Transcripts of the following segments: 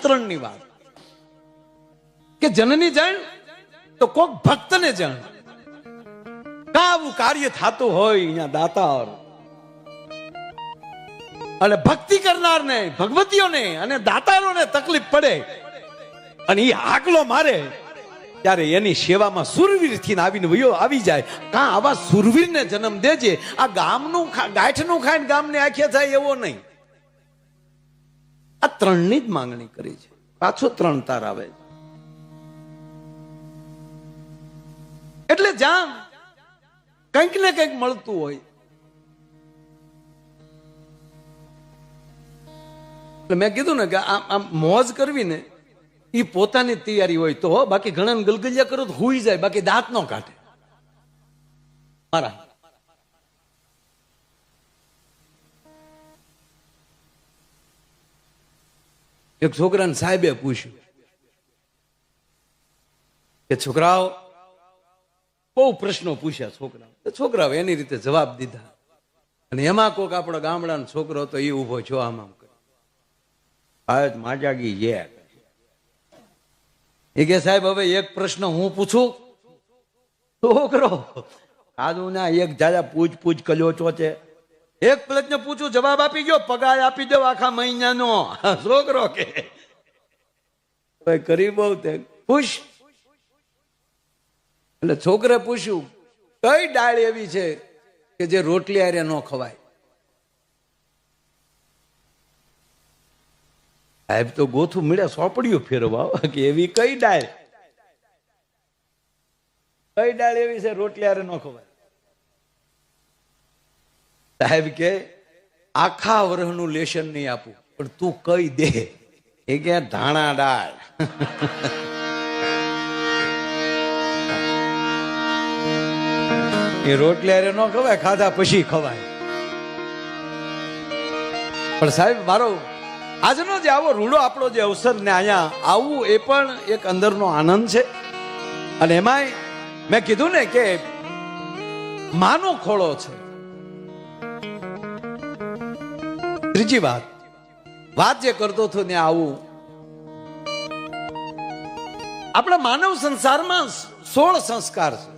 ત્રણની વાત કે જનની જાણ તો કોક ભક્તને જાણ. કાવું કાર્ય થતું હોય અહીંયા દાતાર અને ભક્તિ કરનારને, ભગવતીઓને અને દાતારોને તકલીફ પડે અને એ આગલો મારે ત્યારે એની સેવામાં સુરવીર થી આવીને વયો આવી જાય. કા આવા સુરવીરને જન્મ દેજે. આ ગામનું ગાંઠનું ખાઈને ગામને આંખે થાય એવો નહીં. આ ત્રણની જ માંગણી કરી છે. પાછો ત્રણ તાર આવે એટલે જામ કંઈક ને કંઈક મળતું હોય. એટલે મેં કીધું ને કે આમ મોજ કરવી ને એ પોતાની તૈયારી હોય તો, બાકી ઘણા ગલગલિયા કરો તો હુઈ જાય, બાકી દાંત નો કાઢે. મારા એક છોકરાને સાહેબે પૂછ્યું કે છોકરાઓ, બહુ પ્રશ્નો પૂછ્યા છોકરાઓ એની રીતે જવાબ દીધા. અને એમાં કોક આપણો ગામડાનો છોકરો તો એ ઉભો છો આમ આમ કરે, માજાગી એ કે સાહેબ હવે એક પ્રશ્ન હું પૂછું. છોકરો આદુ ના એક જાજા પૂછ કર્યો છો છે. એક પ્રશ્ન પૂછું, જવાબ આપી ગયો, પગાર આપી દો આખા મહિનાનો. છોકરો કે કરી બહુ તે પૂછ. એટલે છોકરે પૂછ્યું, કઈ ડાળ એવી છે કે જે રોટલી આરે ન ખવાય? સાહેબ તો ગોથું મળ્યા સોપડ્યું ફેરવા કે એવી કઈ ડાળ એવી છે રોટલી આરે ન ખવાય? સાહેબ કે આખા વર્ષનું લેશન નહીં આપું, પણ તું કઈ દે. એ કે ધાણા ડાળ. એ રોટલી આરે ન ખવાય, ખાધા પછી ખવાય. પણ સાહેબ મારો આજનો જે આવો રૂડો આપણો જે અવસર ને અહીંયા આવવું એ પણ એક અંદરનો આનંદ છે. અને એમાંય મેં કીધું ને કે માનો ખોળો છે. ત્રીજી વાત જે કરતો હતો ને આવું આપણા માનવ સંસારમાં 16 સંસ્કાર છે.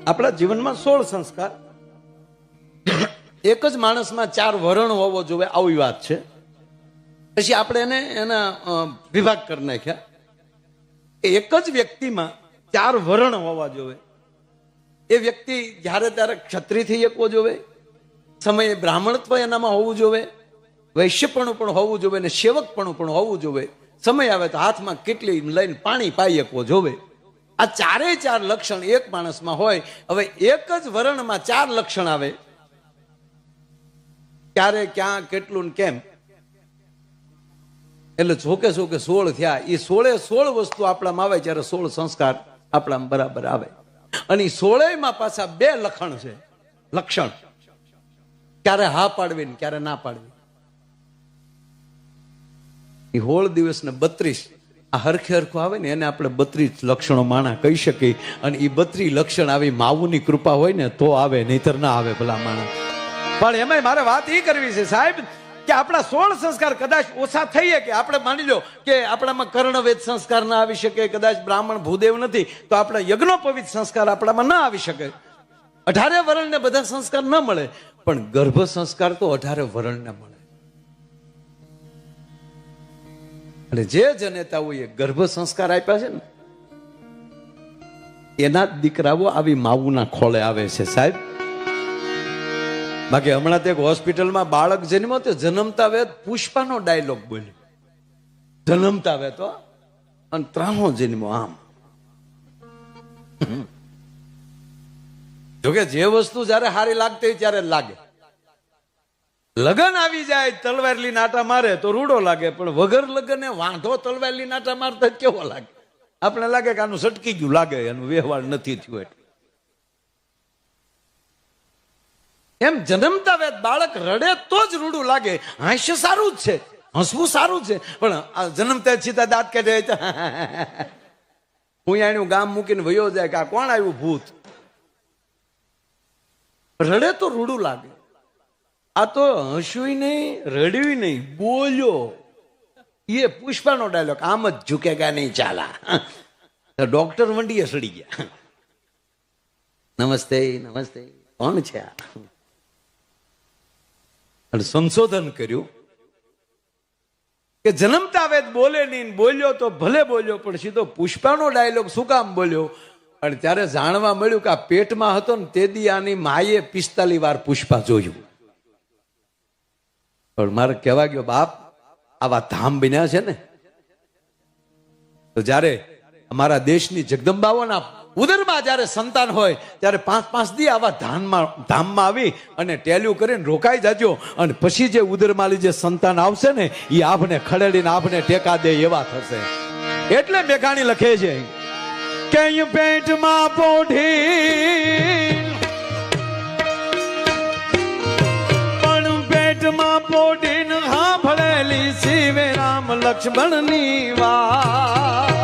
આપણા જીવનમાં 16 સંસ્કાર. એક જ માણસમાં 4 વરણ હોવો જોઈએ આવી વાત છે. પછી આપણે એના વિભાગ કરી નાખ્યા. એક જ વ્યક્તિમાં 4 વરણ હોવા જોઈએ. એ વ્યક્તિ જ્યારે ત્યારે ક્ષત્રિય થઈ શકવો જોઈએ, સમયે બ્રાહ્મણત્વ એનામાં હોવું જોઈએ, વૈશ્યપણું પણ હોવું જોઈએ ને સેવકપણું પણ હોવું જોઈએ. સમય આવે તો હાથમાં કેટલી લઈને પાણી પાઈ શકવો જોઈએ. આ 4 લક્ષણ એક માણસમાં હોય. હવે એક જ વરણમાં 4 લક્ષણ આવે, ક્યારે ક્યાં કેટલું ને કેમ. એટલે જોકે 16 થયા. એ 16 વસ્તુ આપણામાં આવે ત્યારે 16 સંસ્કાર આપણામાં બરાબર આવે. અને 16માં પાછા 2 લક્ષણ છે. લક્ષણ ક્યારે હા પાડવી ને ક્યારે ના પાડવી. એ 16 દિવસ ને 32 આ હરખે હરખું આવે ને એને આપણે 32 લક્ષણો માણા કહી શકીએ. અને એ 32 લક્ષણ આવી માવુની કૃપા હોય ને તો આવે, નહીતર ના આવે ભલા માણા. પણ એમાં મારે વાત એ કરવી છે સાહેબ કે આપણા 16 સંસ્કાર કદાચ ઓછા થઈએ, કે આપણે માની લો કે આપણામાં કર્ણવેદ સંસ્કાર ના આવી શકે, કદાચ બ્રાહ્મણ ભૂદેવ નથી તો આપણા યજ્ઞોપવિત સંસ્કાર આપણામાં ના આવી શકે. 18 વરણને બધા સંસ્કાર ન મળે, પણ ગર્ભ સંસ્કાર તો 18 વરણને મળે. અને જે જનેતાઓએ ગર્ભ સંસ્કાર આપ્યા છે ને એના દીકરાઓ આવી માવુના ખોળે આવે છે સાહેબ. બાકી હમણાં તે હોસ્પિટલમાં બાળક જન્મ્યો તો જન્મતા વેત પુષ્પાનો ડાયલોગ બોલ્યો. જન્મતા વેત અને 3 જન્મો આમ. જોકે જે વસ્તુ જયારે સારી લાગતી હોય ત્યારે લાગે. લગન આવી જાય તલવારલી નાટા મારે તો રૂડો લાગે, પણ વગર લગને વાંધો તલવારલી નાટા મારતા કેવો લાગે? આપણે લાગે કે આનું સટકી ગયું લાગે, એનું વ્યવહાર નથી થયું. એટલે એમ જન્મતા વેત બાળક રડે તો જ રૂડું લાગે. હાસ્ય સારું જ છે, હસવું સારું છે, પણ જન્મતા સીધા દાંત કાઢે હું એનું ગામ મૂકીને વયો જાય કે આ કોણ આવ્યું ભૂત. રડે તો રૂડું લાગે. આ તો હસ્યું નહીં, રડ્યું નહીં, બોલ્યો. ये पुष्पाનો ડાયલોગ, આમ જ ઝુકેગા નહીં ચાલા. તો ડોક્ટર વંડીએ સડી ગયા. નમસ્તે નમસ્તે, કોણ છે આ? અને સંશોધન કર્યું કે જન્મતા વેદ બોલે નહીં, બોલ્યો તો ભલે બોલ્યો, પણ સીધો પુષ્પાનો ડાયલોગ શું કામ બોલ્યો? અને ત્યારે જાણવા મળ્યું કે આ પેટમાં હતો ને તે દી આની માએ 45 વાર પુષ્પા જોયું. પણ મારે કહેવા ગયો, બાપ આવા ધામ બન્યા છે ને, તો જ્યારે અમારા દેશની જગદંબાઓના ઉદરમાં જ્યારે સંતાન હોય ત્યારે 5-5 દી આવા ધામમાં આવી અને ટેલ્યુ કરીને રોકાઈ જાજો, અને પછી જે ઉદરમાલી જે સંતાન આવશે ને એ આપને ખડેડીને આપને ટેકા દે એવા થશે. એટલે મેઘાણી લખે છે કે પેટમાં પોઢી પણ પેટમાં પોઢીને સાંભળેલી શિવે રામ લક્ષ્મણની વાત.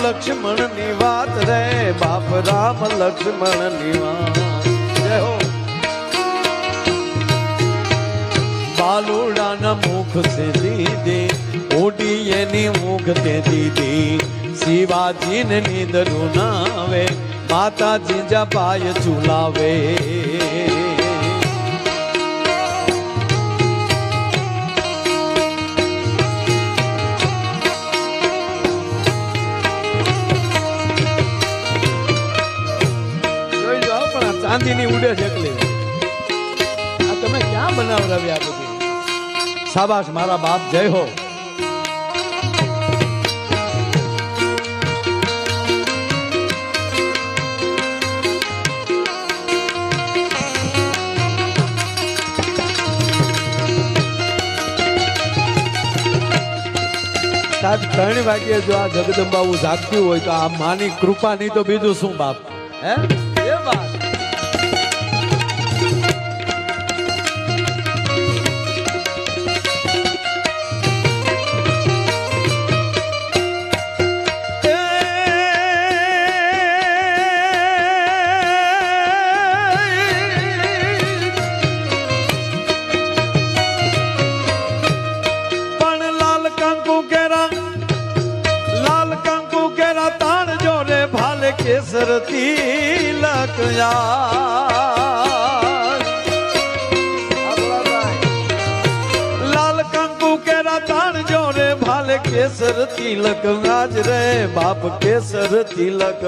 લક્ષ્મણ ની વાત રે બાપ, રામ લક્ષ્મણ ની વાત. જય હો. બાલુડાના મુખ સે દીદી ઓડી એની મુખ તે દીદી, શિવાજીને નીંદરું નાવે, માતાજી જા પાય ઝુલાવે. ચાંદીની ઉડે છે એકલી. આ તમે ક્યાં બનાવરાવ્યા બધી? શાબાશ મારા બાપ, જય હો. સાહેબ 3 વાગ્યે જો આ જગદંબાવું જાગતું હોય તો આ માની કૃપા નહીં તો બીજું શું બાપ? હે એ વાત. કેસર તિલક લાલ કંકુ કેરા તાણ જોરે ભાલે, કેસર તિલક આજ રે બાપ, કેસર તિલક.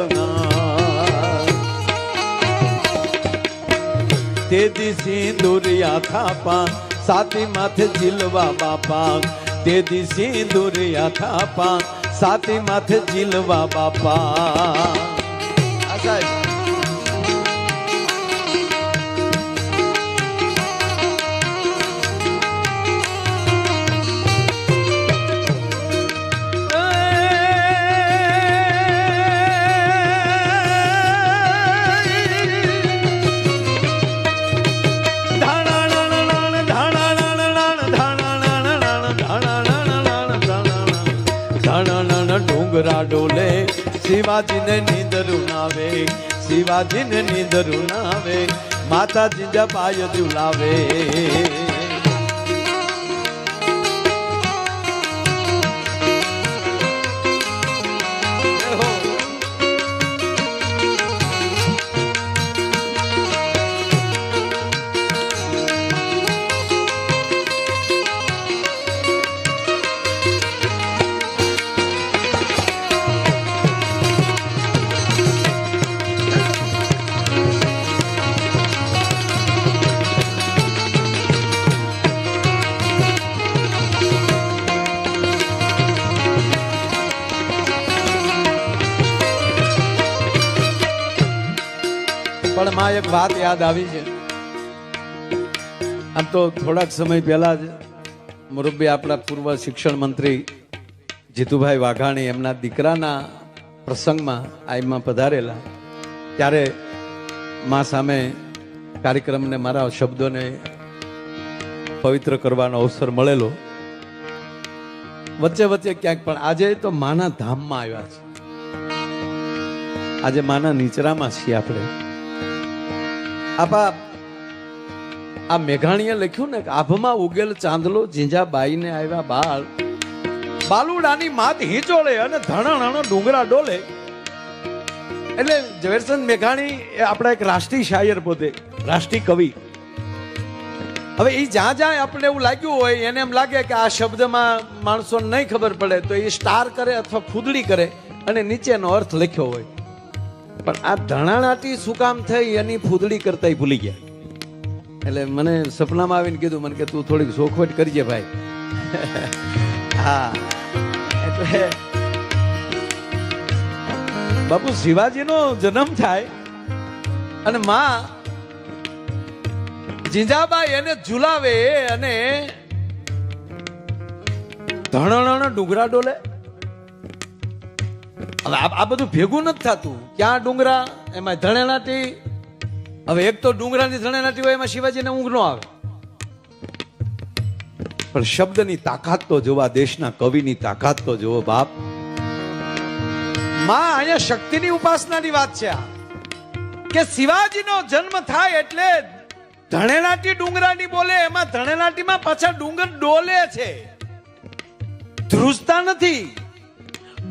તેદી સિંદુરિયા થાપા સાતી માથે ઝીલવા બાપા, તેદી સિંદુરિયા થાપા સાતી માથે ઝીલવા બાપા. ડુંગરા ડોલે શિવાજીને નીંદરું નાવે, શિવાજીને નીંદરું નાવે, માતાજી જપાય ઝુલાવે. પણ માં એક વાત યાદ આવી છે આમ તો થોડાક સમય પહેલા જ મુરબ્બી આપણા પૂર્વ શિક્ષણ મંત્રી જીતુભાઈ વાઘાણી એમના દીકરાના પ્રસંગમાં આઈમાં પધારેલા, ત્યારે મા સામે કાર્યક્રમને મારા શબ્દોને પવિત્ર કરવાનો અવસર મળેલો. વચ્ચે વચ્ચે ક્યાંક પણ આજે તો માના ધામમાં આવ્યા છે, આજે માના નીચરામાં છીએ આપણે. આ મેઘાણીએ લખ્યું ને કે આભમાં ઉગેલ ચાંદલો ઝીંઝાબાઈને આવ્યા બાળ, બાલુડાની માત હિંચોળે અને ધણણ ડુંગરા ડોલે. એટલે ઝવેરચંદ મેઘાણી એ આપણા એક રાષ્ટ્રીય શાયર, પોતે રાષ્ટ્રીય કવિ. હવે એ જ્યાં જ્યાં આપણે એવું લાગ્યું હોય એને એમ લાગે કે આ શબ્દમાં માણસોને નહીં ખબર પડે તો એ સ્ટાર કરે અથવા ફૂદડી કરે અને નીચેનો અર્થ લખ્યો હોય. પણ આ ધણાણાટી શું કામ થઈ એની ફૂદડી કરતા ભૂલી ગયા. એટલે મને સપનામાં આવીને કીધું, મને કે તું થોડીક શોખવટ કરજે ભાઈ. હા, એટલે બાપુ શિવાજીનો જન્મ થાય અને માં જીંજાબાઈ એને ઝુલાવે અને ધણણ ડુંગરા ડોલે. હવે આ બધું ભેગું નથી થતું. ક્યાં ડુંગરા, એમાં ધણેનાટી. હવે એક તો ડુંગરાની ધણેનાટી હોય, એમાં શિવાજીને ઊંઘ ન આવે. પણ શબ્દની તાકાત તો જોવા, દેશના કવિની તાકાત તો જોવો બાપ. માં અહીંયા શક્તિની ઉપાસનાની વાત છે આ, કે શિવાજીનો જન્મ થાય એટલે ધણેનાટી ડુંગરાની બોલે. એમાં ધણેનાટીમાં પાછા ડુંગર ડોલે છે, ધ્રુજતા નથી.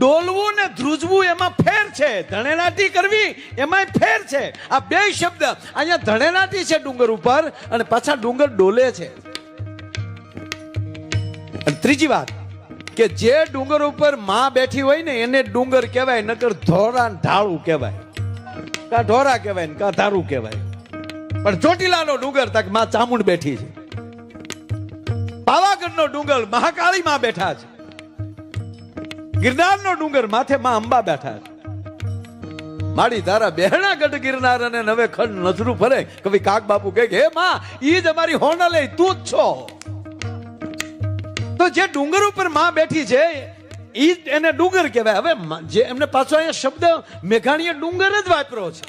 ડોલવું ને ધ્રુજવું એમાં ફેર છે. ધણેનાટી કરવી એમાં ફેર છે. આ બે શબ્દ અહીંયા ધણેનાટી છે ડુંગર ઉપર અને પાછા ડુંગર ડોલે છે. અને ત્રીજી વાત કે જે ડુંગર ઉપર માં બેઠી હોય ને એને ડુંગર કહેવાય, નકર ધોરા ઢાળું કહેવાય, કા ઢોરા કહેવાય ને કા ધારું કહેવાય. પણ ચોટીલાનો ડુંગર તક માં ચામુંડ બેઠી છે. પાવાગઢનો ડુંગર મહાકાળી માં બેઠા છે. ગિરનારનો ડુંગર માથે માં અંબા બેઠા છે. માડી તારા બેહણા ગઢ ગિરનાર અને નવે ખંડ નજરું ફરે. કવિ કાક બાપુ કહે હે માં, ઈ જ અમારી હોના લે, તું જ છો. તો જે ડુંગર ઉપર માં બેઠી છે ઈ એને ડુંગર કહેવાય. હવે જે એમને પાછો અહીંયા શબ્દ મેઘાણીએ ડુંગર જ વાપર્યો છે.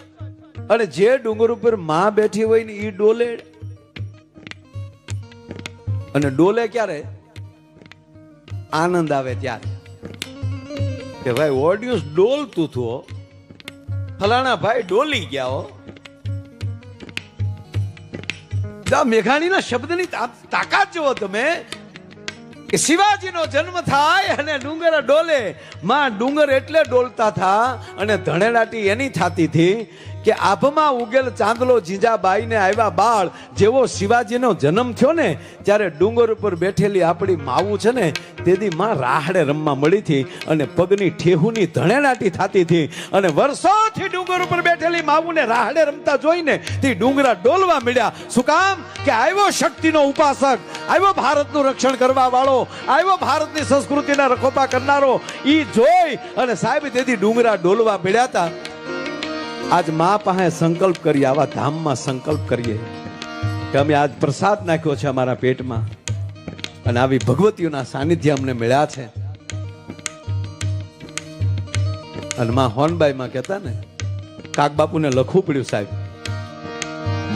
અને જે ડુંગર ઉપર માં બેઠી હોય ને ઈ ડોલે. અને ડોલે ક્યારે? આનંદ આવે ત્યારે. કે ભાઈ ઓડિયન્સ ડોલતું હતું, ફલાણા ભાઈ ડોલી ગયા હો. મેઘાણીના શબ્દની તાકાત જુઓ તમે, કે શિવાજીનો જન્મ થાય અને ડુંગર ડોલે. માં ડુંગર એટલે ડોલતા થા અને ધણેલાટી એની થાતી હતી કે આભમાં ઉગેલ ચાંદલો જીંજાબાઈને આવ્યા બાળ. જેવો શિવાજીનો જન્મ થયો ને ત્યારે ડુંગર ઉપર બેઠેલી આપણી માવું છે ને તેથી માં રાહડે રમવા મળી હતી અને પગની ઠેહુની ધણેલાટી થાતી હતી. અને વર્ષોથી ડુંગર ઉપર બેઠેલી માવુને રાહડે રમતા જોઈને તે ડુંગરા ડોલવા મળ્યા. શું કામ? કે આવ્યો શક્તિનો ઉપાસક, આવ્યો ભારતનું રક્ષણ કરવા વાળો, આવ્યો ભારતની સંસ્કૃતિના રખોપા કરનારો. ઈ જોઈ અને સાહેબ તેથી ડુંગરા ડોલવા મળ્યા હતા. આજ મા પાસે સંકલ્પ કરીએ, આવા ધામમાં સંકલ્પ કરીએ કે અમે આજ પ્રસાદ નાખ્યો છે અમારા પેટમાં અને આવી ભગવતીઓના સાનિધ્ય અમને મળ્યા છે. અને માં હોનબાઈમાં કહેતા ને, કાક બાપુને લખવું પડ્યું સાહેબ,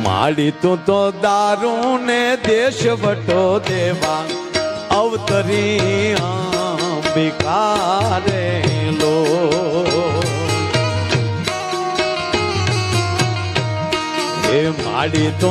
માડી તું તો દારૂ ને દેશ વટો દેવા અવતરી અંબિકારે લો. માડી તો